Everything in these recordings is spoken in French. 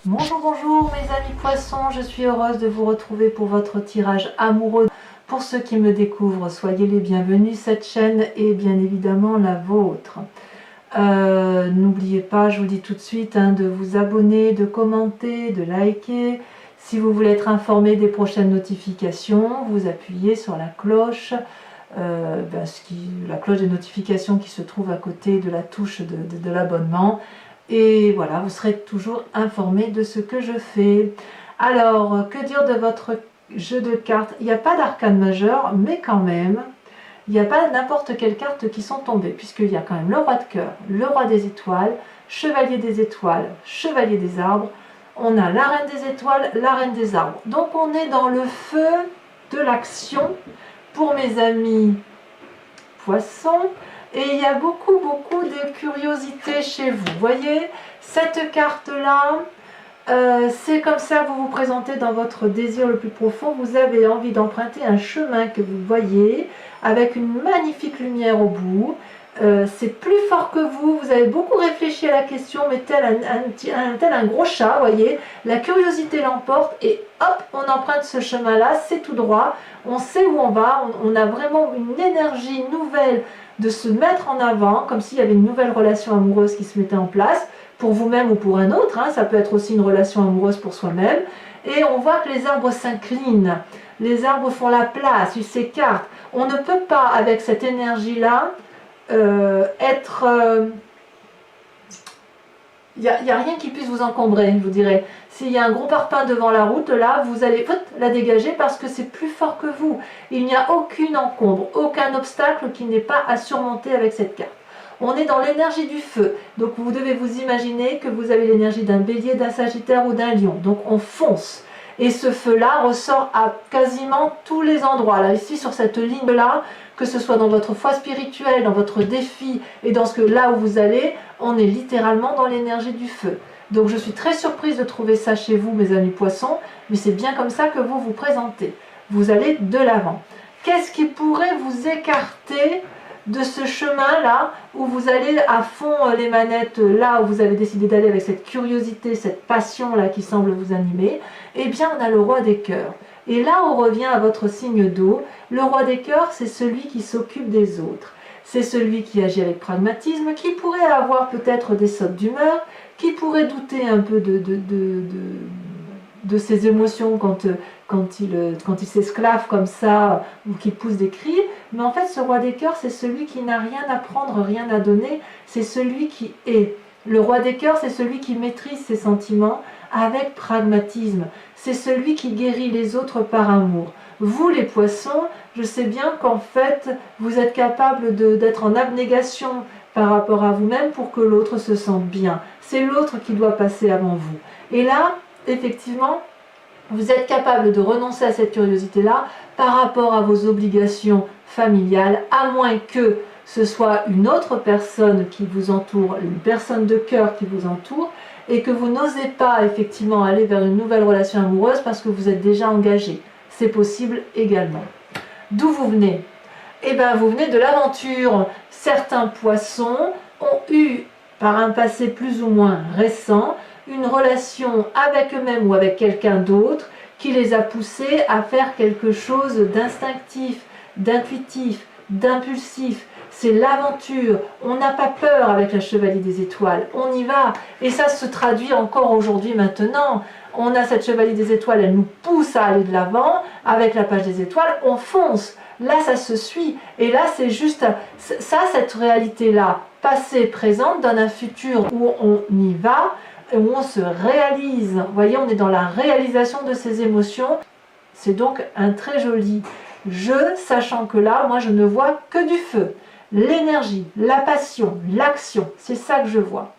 Bonjour, bonjour mes amis poissons, je suis heureuse de vous retrouver pour votre tirage amoureux. Pour ceux qui me découvrent, soyez les bienvenus, cette chaîne est bien évidemment la vôtre. N'oubliez pas, je vous dis tout de suite, de vous abonner, de commenter, de liker. Si vous voulez être informé des prochaines notifications, vous appuyez sur la cloche. La cloche des notifications qui se trouve à côté de la touche de l'abonnement. Et voilà, vous serez toujours informé de ce que je fais. Alors, que dire de votre jeu de cartes? Il n'y a pas d'arcane majeur, mais quand même, il n'y a pas n'importe quelle carte qui sont tombées, puisqu'il y a quand même le roi de cœur, le roi des étoiles, chevalier des étoiles, chevalier des arbres. On a la reine des étoiles, la reine des arbres. Donc on est dans le feu de l'action pour mes amis poissons. Et il y a beaucoup de curiosité chez vous. Vous voyez, cette carte-là, c'est comme ça que vous vous présentez dans votre désir le plus profond. Vous avez envie d'emprunter un chemin que vous voyez, avec une magnifique lumière au bout. C'est plus fort que vous. Vous avez beaucoup réfléchi à la question, mais tel un gros chat, vous voyez. La curiosité l'emporte et hop, on emprunte ce chemin-là, c'est tout droit. On sait où on va, on a vraiment une énergie nouvelle de se mettre en avant, comme s'il y avait une nouvelle relation amoureuse qui se mettait en place, pour vous-même ou pour un autre, ça peut être aussi une relation amoureuse pour soi-même, et on voit que les arbres s'inclinent, les arbres font la place, ils s'écartent. On ne peut pas, avec cette énergie-là, être... Il n'y a rien qui puisse vous encombrer, je vous dirais. S'il y a un gros parpaing devant la route, là, vous allez la dégager parce que c'est plus fort que vous. Il n'y a aucune encombre, aucun obstacle qui n'est pas à surmonter avec cette carte. On est dans l'énergie du feu. Donc vous devez vous imaginer que vous avez l'énergie d'un bélier, d'un sagittaire ou d'un lion. Donc on fonce. Et ce feu-là ressort à quasiment tous les endroits. Là, ici, sur cette ligne-là, que ce soit dans votre foi spirituelle, dans votre défi et dans là où vous allez, on est littéralement dans l'énergie du feu. Donc je suis très surprise de trouver ça chez vous, mes amis poissons, mais c'est bien comme ça que vous vous présentez. Vous allez de l'avant. Qu'est-ce qui pourrait vous écarter de ce chemin-là, où vous allez à fond les manettes, là où vous avez décidé d'aller avec cette curiosité, cette passion-là qui semble vous animer? Eh bien, on a le roi des cœurs. Et là, on revient à votre signe d'eau. Le roi des cœurs, c'est celui qui s'occupe des autres. C'est celui qui agit avec pragmatisme, qui pourrait avoir peut-être des sautes d'humeur, qui pourrait douter un peu de ses émotions quand il s'esclave comme ça, ou qu'il pousse des cris. Mais en fait, ce roi des cœurs, c'est celui qui n'a rien à prendre, rien à donner. C'est celui qui est. Le roi des cœurs, c'est celui qui maîtrise ses sentiments avec pragmatisme. C'est celui qui guérit les autres par amour. Vous, les poissons, je sais bien qu'en fait, vous êtes capable d'être en abnégation par rapport à vous-même pour que l'autre se sente bien. C'est l'autre qui doit passer avant vous. Et là, effectivement, vous êtes capable de renoncer à cette curiosité-là par rapport à vos obligations familiales, à moins que ce soit une autre personne qui vous entoure, une personne de cœur qui vous entoure, et que vous n'osez pas effectivement aller vers une nouvelle relation amoureuse parce que vous êtes déjà engagé. C'est possible également. D'où vous venez? Eh bien, vous venez de l'aventure. Certains poissons ont eu, par un passé plus ou moins récent, une relation avec eux-mêmes ou avec quelqu'un d'autre qui les a poussés à faire quelque chose d'instinctif, d'intuitif, d'impulsif. C'est l'aventure. On n'a pas peur avec la chevalier des étoiles. On y va. Et ça se traduit encore aujourd'hui maintenant. On a cette chevalier des étoiles, elle nous pousse à aller de l'avant. Avec la page des étoiles, on fonce. Là, ça se suit. Et là, c'est juste ça, cette réalité-là, passée, présente, donne un futur où on y va, où on se réalise. Vous voyez, on est dans la réalisation de ses émotions. C'est donc un très joli jeu, sachant que là, moi, je ne vois que du feu. L'énergie, la passion, l'action, c'est ça que je vois.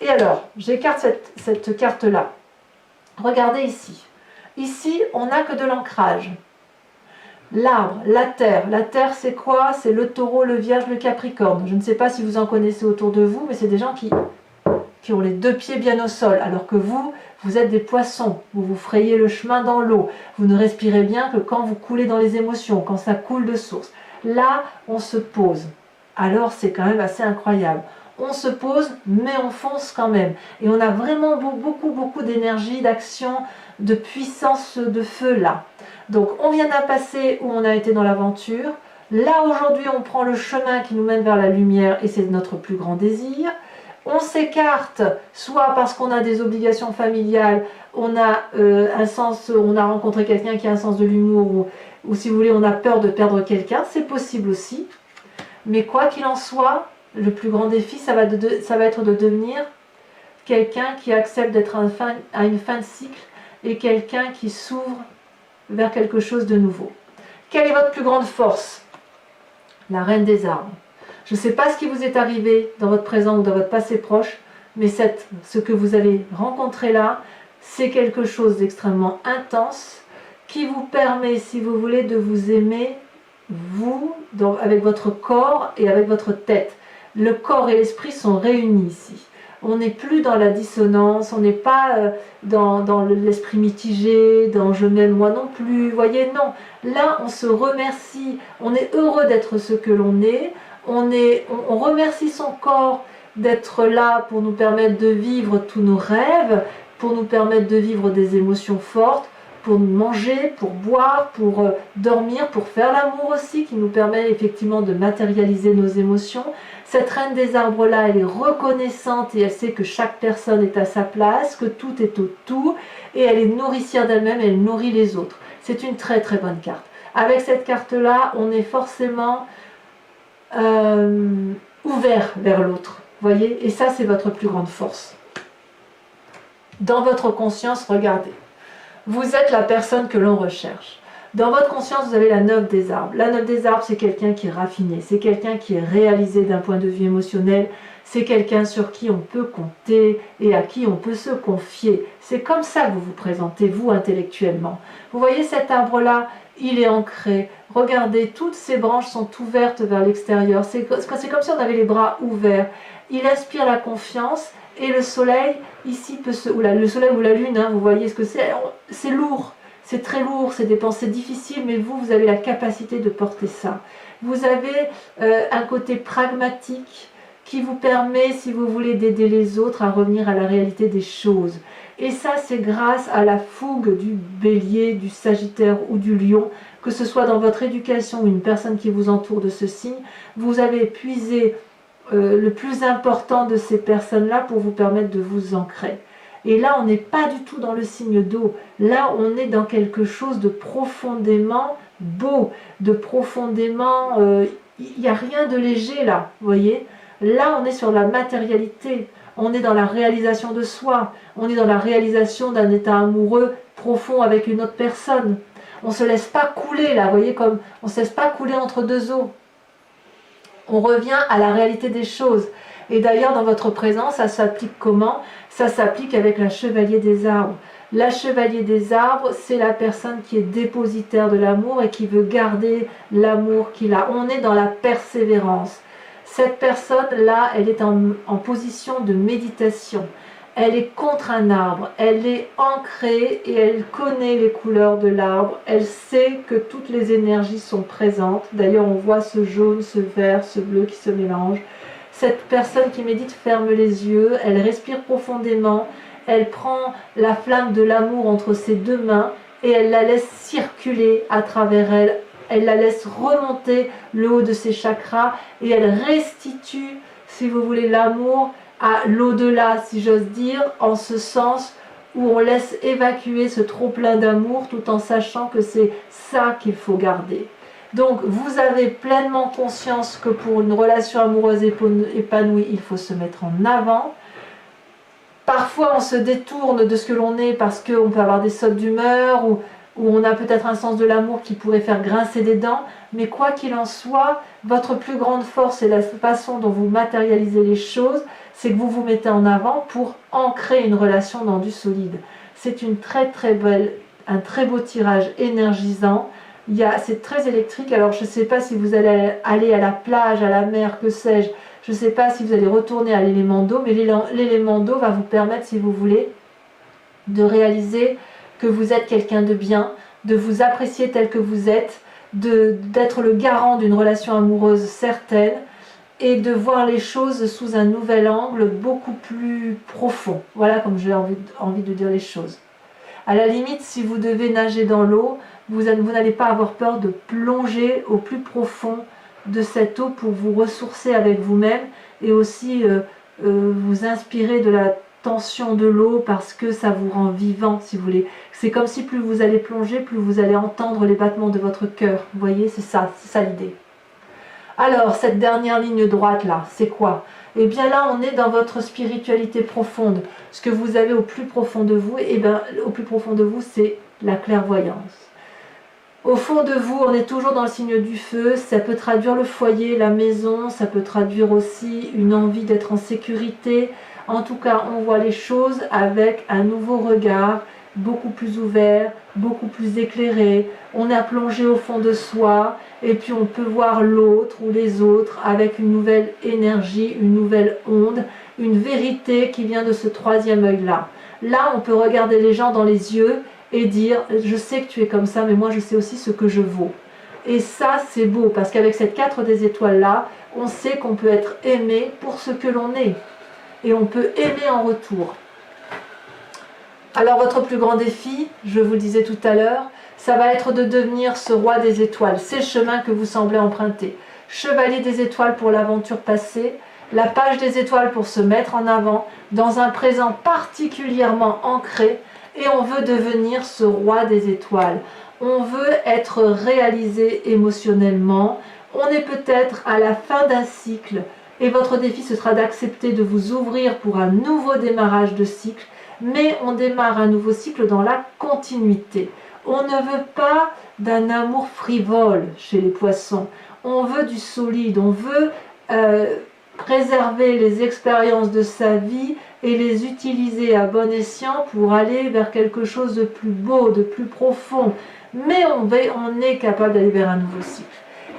Et alors, j'écarte cette carte-là. Regardez ici. Ici, on n'a que de l'ancrage. L'arbre, la terre c'est quoi? C'est le taureau, le vierge, le capricorne. Je ne sais pas si vous en connaissez autour de vous, mais c'est des gens qui ont les deux pieds bien au sol, alors que vous êtes des poissons, vous vous frayez le chemin dans l'eau, vous ne respirez bien que quand vous coulez dans les émotions, quand ça coule de source. Là, on se pose. Alors c'est quand même assez incroyable. on se pose, mais on fonce quand même. Et on a vraiment beaucoup d'énergie, d'action, de puissance de feu là. Donc on vient d'un passé où on a été dans l'aventure. Là aujourd'hui on prend le chemin qui nous mène vers la lumière et c'est notre plus grand désir. On s'écarte, soit parce qu'on a des obligations familiales, on a on a rencontré quelqu'un qui a un sens de l'humour, ou si vous voulez, on a peur de perdre quelqu'un, c'est possible aussi. Mais quoi qu'il en soit, le plus grand défi, ça va être de devenir quelqu'un qui accepte d'être à une fin de cycle et quelqu'un qui s'ouvre vers quelque chose de nouveau. Quelle est votre plus grande force? La reine des arbres. Je ne sais pas ce qui vous est arrivé dans votre présent ou dans votre passé proche, mais ce que vous avez rencontré là, c'est quelque chose d'extrêmement intense qui vous permet, si vous voulez, de vous aimer, vous, avec votre corps et avec votre tête. Le corps et l'esprit sont réunis ici. On n'est plus dans la dissonance, on n'est pas dans l'esprit mitigé, dans je m'aime moi non plus, voyez, non. Là, on se remercie, on est heureux d'être ce que l'on est, on remercie son corps d'être là pour nous permettre de vivre tous nos rêves, pour nous permettre de vivre des émotions fortes, pour manger, pour boire, pour dormir, pour faire l'amour aussi, qui nous permet effectivement de matérialiser nos émotions. Cette reine des arbres-là, elle est reconnaissante et elle sait que chaque personne est à sa place, que tout est au tout, et elle est nourricière d'elle-même, elle nourrit les autres. C'est une très très bonne carte. Avec cette carte-là, on est forcément ouvert vers l'autre, voyez, et ça c'est votre plus grande force. Dans votre conscience, regardez, vous êtes la personne que l'on recherche. Dans votre conscience, vous avez la 9 des arbres. La 9 des arbres, c'est quelqu'un qui est raffiné, c'est quelqu'un qui est réalisé d'un point de vue émotionnel, c'est quelqu'un sur qui on peut compter et à qui on peut se confier. C'est comme ça que vous vous présentez, vous, intellectuellement. Vous voyez cet arbre-là, il est ancré. Regardez, toutes ses branches sont ouvertes vers l'extérieur. C'est comme si on avait les bras ouverts. Il inspire la confiance et le soleil, ici, le soleil ou la lune, hein, vous voyez ce que c'est lourd. C'est très lourd, c'est des pensées difficiles, mais vous avez la capacité de porter ça. Vous avez un côté pragmatique qui vous permet, si vous voulez, d'aider les autres à revenir à la réalité des choses. Et ça, c'est grâce à la fougue du bélier, du sagittaire ou du lion, que ce soit dans votre éducation ou une personne qui vous entoure de ce signe, vous avez puisé le plus important de ces personnes-là pour vous permettre de vous ancrer. Et là, on n'est pas du tout dans le signe d'eau. Là, on est dans quelque chose de profondément beau, de profondément... Il n'y a rien de léger là, vous voyez. Là, on est sur la matérialité. On est dans la réalisation de soi. On est dans la réalisation d'un état amoureux profond avec une autre personne. On ne se laisse pas couler là, vous voyez, comme on ne se laisse pas couler entre deux eaux. On revient à la réalité des choses. Et d'ailleurs, dans votre présent, ça s'applique comment? Ça s'applique avec la chevalier des arbres. La chevalier des arbres, c'est la personne qui est dépositaire de l'amour et qui veut garder l'amour qu'il a. On est dans la persévérance. Cette personne-là, elle est en position de méditation. Elle est contre un arbre, elle est ancrée et elle connaît les couleurs de l'arbre. Elle sait que toutes les énergies sont présentes. D'ailleurs, on voit ce jaune, ce vert, ce bleu qui se mélangent. Cette personne qui médite ferme les yeux, elle respire profondément, elle prend la flamme de l'amour entre ses deux mains et elle la laisse circuler à travers elle. Elle la laisse remonter le haut de ses chakras et elle restitue, si vous voulez, l'amour à l'au-delà, si j'ose dire, en ce sens où on laisse évacuer ce trop-plein d'amour tout en sachant que c'est ça qu'il faut garder. Donc vous avez pleinement conscience que pour une relation amoureuse épanouie, il faut se mettre en avant. Parfois on se détourne de ce que l'on est parce qu'on peut avoir des sautes d'humeur ou on a peut-être un sens de l'amour qui pourrait faire grincer des dents, mais quoi qu'il en soit, votre plus grande force et la façon dont vous matérialisez les choses, c'est que vous vous mettez en avant pour ancrer une relation dans du solide. C'est une un très beau tirage énergisant. C'est très électrique, alors je ne sais pas si vous allez aller à la plage, à la mer, que sais-je. Je ne sais pas si vous allez retourner à l'élément d'eau, mais l'élément d'eau va vous permettre, si vous voulez, de réaliser que vous êtes quelqu'un de bien, de vous apprécier tel que vous êtes, d'être le garant d'une relation amoureuse certaine, et de voir les choses sous un nouvel angle beaucoup plus profond. Voilà comme j'ai envie de dire les choses. À la limite, si vous devez nager dans l'eau, vous n'allez pas avoir peur de plonger au plus profond de cette eau pour vous ressourcer avec vous-même et aussi vous inspirer de la tension de l'eau parce que ça vous rend vivant, si vous voulez. C'est comme si plus vous allez plonger, plus vous allez entendre les battements de votre cœur. Vous voyez, c'est ça l'idée. Alors, cette dernière ligne droite là, c'est quoi? Eh bien là, on est dans votre spiritualité profonde. Ce que vous avez au plus profond de vous, eh bien, au plus profond de vous, c'est la clairvoyance. Au fond de vous, on est toujours dans le signe du feu. Ça peut traduire le foyer, la maison. Ça peut traduire aussi une envie d'être en sécurité. En tout cas, on voit les choses avec un nouveau regard, beaucoup plus ouvert, beaucoup plus éclairé. On a plongé au fond de soi et puis on peut voir l'autre ou les autres avec une nouvelle énergie, une nouvelle onde, une vérité qui vient de ce troisième œil-là. Là, on peut regarder les gens dans les yeux et dire « je sais que tu es comme ça, mais moi je sais aussi ce que je vaux ». Et ça, c'est beau, parce qu'avec cette 4 des étoiles-là, on sait qu'on peut être aimé pour ce que l'on est. Et on peut aimer en retour. Alors votre plus grand défi, je vous le disais tout à l'heure, ça va être de devenir ce roi des étoiles. C'est le chemin que vous semblez emprunter. Chevalier des étoiles pour l'aventure passée, la page des étoiles pour se mettre en avant, dans un présent particulièrement ancré, et on veut devenir ce roi des étoiles. On veut être réalisé émotionnellement. On est peut-être à la fin d'un cycle, et votre défi ce sera d'accepter de vous ouvrir pour un nouveau démarrage de cycle, mais on démarre un nouveau cycle dans la continuité. On ne veut pas d'un amour frivole chez les poissons. On veut du solide, on veut préserver les expériences de sa vie et les utiliser à bon escient pour aller vers quelque chose de plus beau, de plus profond. Mais on est capable d'aller vers un nouveau cycle.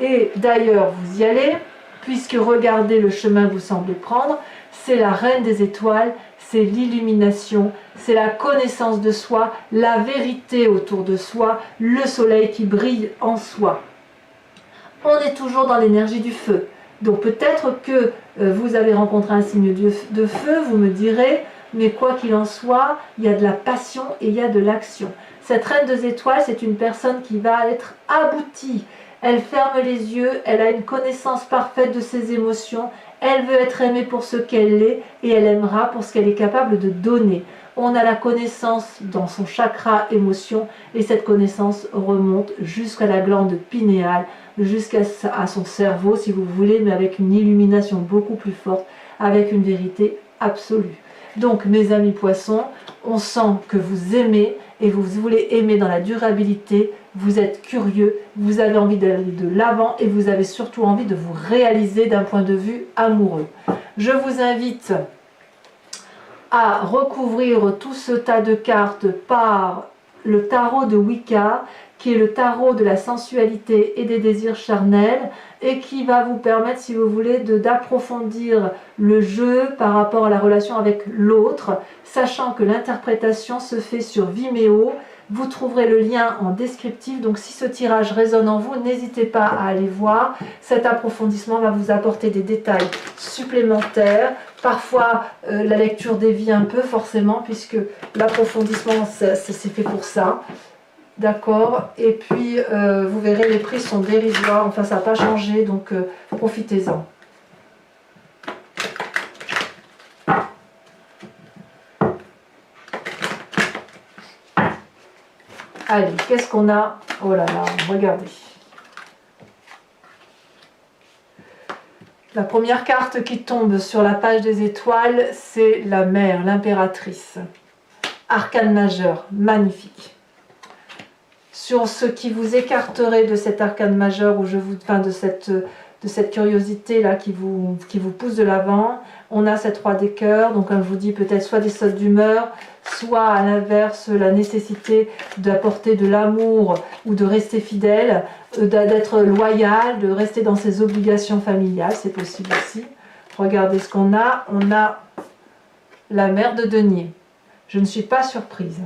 Et d'ailleurs, vous y allez, puisque regardez le chemin que vous semblez prendre, c'est la reine des étoiles, c'est l'illumination, c'est la connaissance de soi, la vérité autour de soi, le soleil qui brille en soi. On est toujours dans l'énergie du feu. Donc peut-être que vous avez rencontré un signe de feu, vous me direz, mais quoi qu'il en soit, il y a de la passion et il y a de l'action. Cette reine des étoiles, c'est une personne qui va être aboutie. Elle ferme les yeux, elle a une connaissance parfaite de ses émotions, elle veut être aimée pour ce qu'elle est et elle aimera pour ce qu'elle est capable de donner. On a la connaissance dans son chakra émotion et cette connaissance remonte jusqu'à la glande pinéale, jusqu'à son cerveau si vous voulez, mais avec une illumination beaucoup plus forte, avec une vérité absolue. Donc mes amis poissons, on sent que vous aimez et vous voulez aimer dans la durabilité, vous êtes curieux, vous avez envie d'aller de l'avant et vous avez surtout envie de vous réaliser d'un point de vue amoureux. Je vous invite à recouvrir tout ce tas de cartes par le tarot de Wicca, qui est le tarot de la sensualité et des désirs charnels, et qui va vous permettre, si vous voulez, d'approfondir le jeu par rapport à la relation avec l'autre, sachant que l'interprétation se fait sur Vimeo. Vous trouverez le lien en descriptif, donc si ce tirage résonne en vous, n'hésitez pas à aller voir. Cet approfondissement va vous apporter des détails supplémentaires. Parfois, la lecture dévie un peu, forcément, puisque l'approfondissement, c'est fait pour ça. D'accord. Et puis, vous verrez, les prix sont dérisoires. Enfin, ça n'a pas changé, donc profitez-en. Allez, qu'est-ce qu'on a? Oh là là, regardez. La première carte qui tombe sur la page des étoiles, c'est la mère, l'impératrice. Arcane majeur, magnifique. Sur ce qui vous écarterait de cet arcane majeur, de cette curiosité là qui vous pousse de l'avant, on a cette roi des cœurs, donc comme je vous dis, peut-être soit des sautes d'humeur, soit à l'inverse la nécessité d'apporter de l'amour ou de rester fidèle, d'être loyal, de rester dans ses obligations familiales, c'est possible aussi. Regardez ce qu'on a, on a la mère de denier. Je ne suis pas surprise.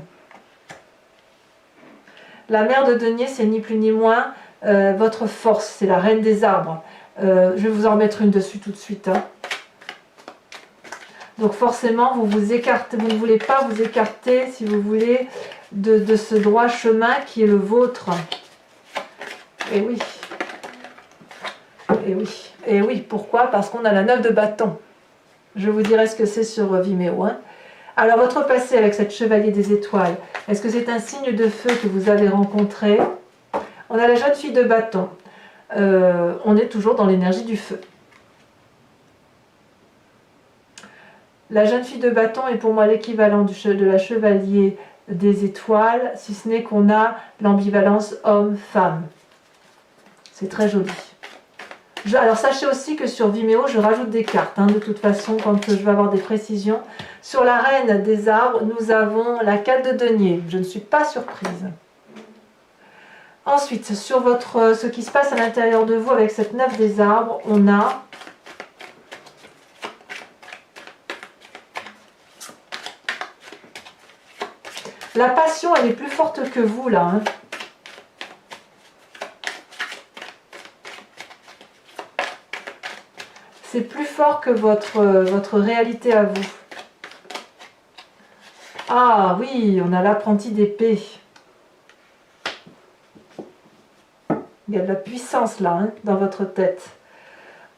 La mère de denier, c'est ni plus ni moins votre force, c'est la reine des arbres. Je vais vous en remettre une dessus tout de suite. Hein. Donc forcément, vous vous écartez, vous ne voulez pas vous écarter, si vous voulez, de ce droit chemin qui est le vôtre. Et oui. Et oui. Et oui, pourquoi? Parce qu'on a la 9 de bâton. Je vous dirai ce que c'est sur Vimeo. Hein. Alors, votre passé avec cette chevalier des étoiles, est-ce que c'est un signe de feu que vous avez rencontré? On a la jeune fille de bâton. On est toujours dans l'énergie du feu. La jeune fille de bâton est pour moi l'équivalent de la chevalier des étoiles, si ce n'est qu'on a l'ambivalence homme-femme. C'est très joli. Alors sachez aussi que sur Vimeo, je rajoute des cartes. Hein, de toute façon, quand je vais avoir des précisions. Sur la reine des arbres, nous avons la 4 de denier. Je ne suis pas surprise. Ensuite, sur ce qui se passe à l'intérieur de vous avec cette 9 des arbres, on a la passion, elle est plus forte que vous là. Hein. C'est plus fort que votre réalité à vous. Ah oui, on a l'apprenti d'épée. Il y a de la puissance là, hein, dans votre tête.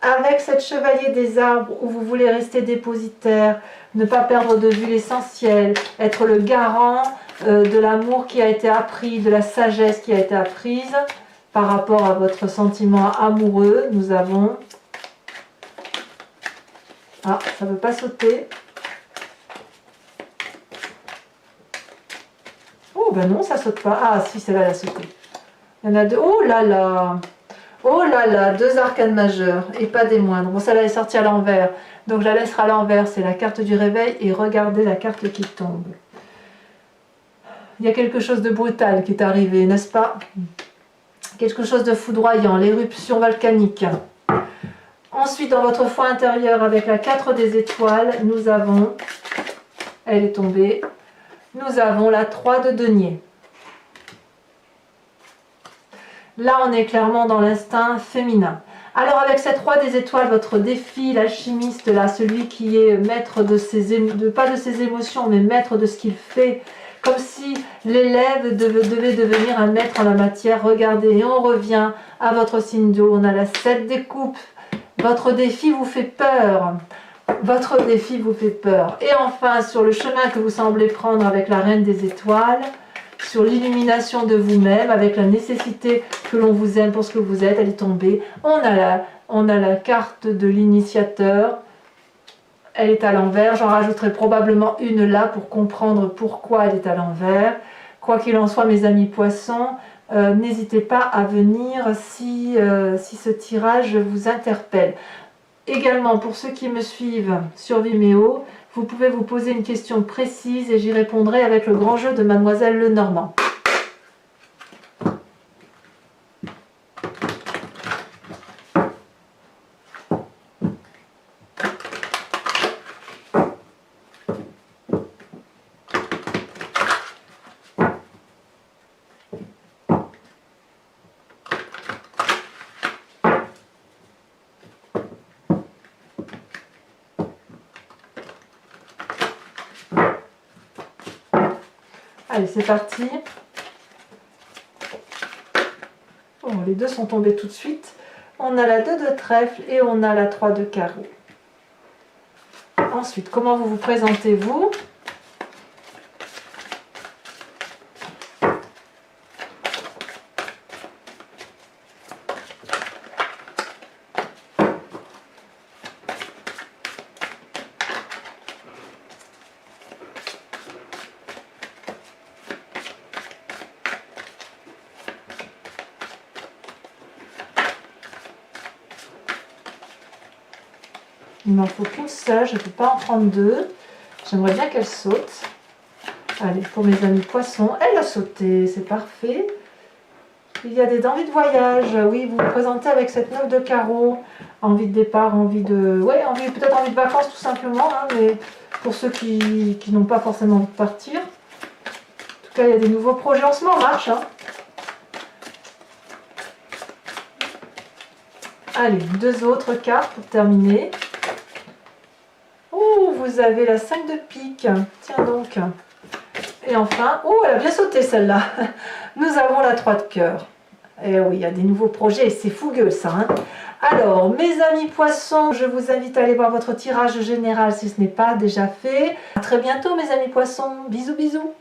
Avec cette chevalier des arbres où vous voulez rester dépositaire, ne pas perdre de vue l'essentiel, être le garant de l'amour qui a été appris, de la sagesse qui a été apprise par rapport à votre sentiment amoureux, nous avons... Ah, ça ne veut pas sauter. Oh, ben non, ça ne saute pas. Ah, si, celle-là, elle a sauté. Il y en a deux. Oh là là! Oh là là, 2 arcanes majeures, et pas des moindres. Bon, celle-là est sortie à l'envers, donc je la laisserai à l'envers. C'est la carte du réveil, et regardez la carte qui tombe. Il y a quelque chose de brutal qui est arrivé, n'est-ce pas? Quelque chose de foudroyant, l'éruption volcanique. Ensuite, dans votre foi intérieure, avec la 4 des étoiles, nous avons, elle est tombée, nous avons la 3 de denier. Là, on est clairement dans l'instinct féminin. Alors, avec cette 3 des étoiles, votre défi, l'alchimiste, là, celui qui est maître pas de ses émotions, mais maître de ce qu'il fait, comme si l'élève devait devenir un maître en la matière. Regardez, et on revient à votre signe d'eau. On a la 7 des coupes. Votre défi vous fait peur. Votre défi vous fait peur. Et enfin, sur le chemin que vous semblez prendre avec la reine des étoiles, sur l'illumination de vous-même, avec la nécessité que l'on vous aime pour ce que vous êtes, elle est tombée. On a la carte de l'initiateur. Elle est à l'envers. J'en rajouterai probablement une là pour comprendre pourquoi elle est à l'envers. Quoi qu'il en soit, mes amis poissons, n'hésitez pas à venir si ce tirage vous interpelle. Également, pour ceux qui me suivent sur Vimeo, vous pouvez vous poser une question précise et j'y répondrai avec le grand jeu de Mademoiselle Lenormand. Allez, c'est parti. Bon, les deux sont tombés tout de suite. On a la 2 de trèfle et on a la 3 de carreau. Ensuite, comment vous vous présentez-vous? Il m'en faut qu'une seule, je ne peux pas en prendre 2. J'aimerais bien qu'elle saute. Allez, pour mes amis poissons, elle a sauté, c'est parfait. Il y a des envies de voyage, oui, vous vous présentez avec cette 9 de carreau. Envie de départ, envie de... Ouais, peut-être envie de vacances tout simplement, hein, mais pour ceux qui n'ont pas forcément envie de partir. En tout cas, il y a des nouveaux projets en ce moment en marche. Hein. Allez, 2 autres cartes pour terminer. Oh, vous avez la 5 de pique. Tiens donc. Et enfin, oh, elle a bien sauté celle-là. Nous avons la 3 de cœur. Et oui, il y a des nouveaux projets, c'est fougueux ça. Hein. Alors, mes amis poissons, je vous invite à aller voir votre tirage général si ce n'est pas déjà fait. À très bientôt mes amis poissons. Bisous, bisous.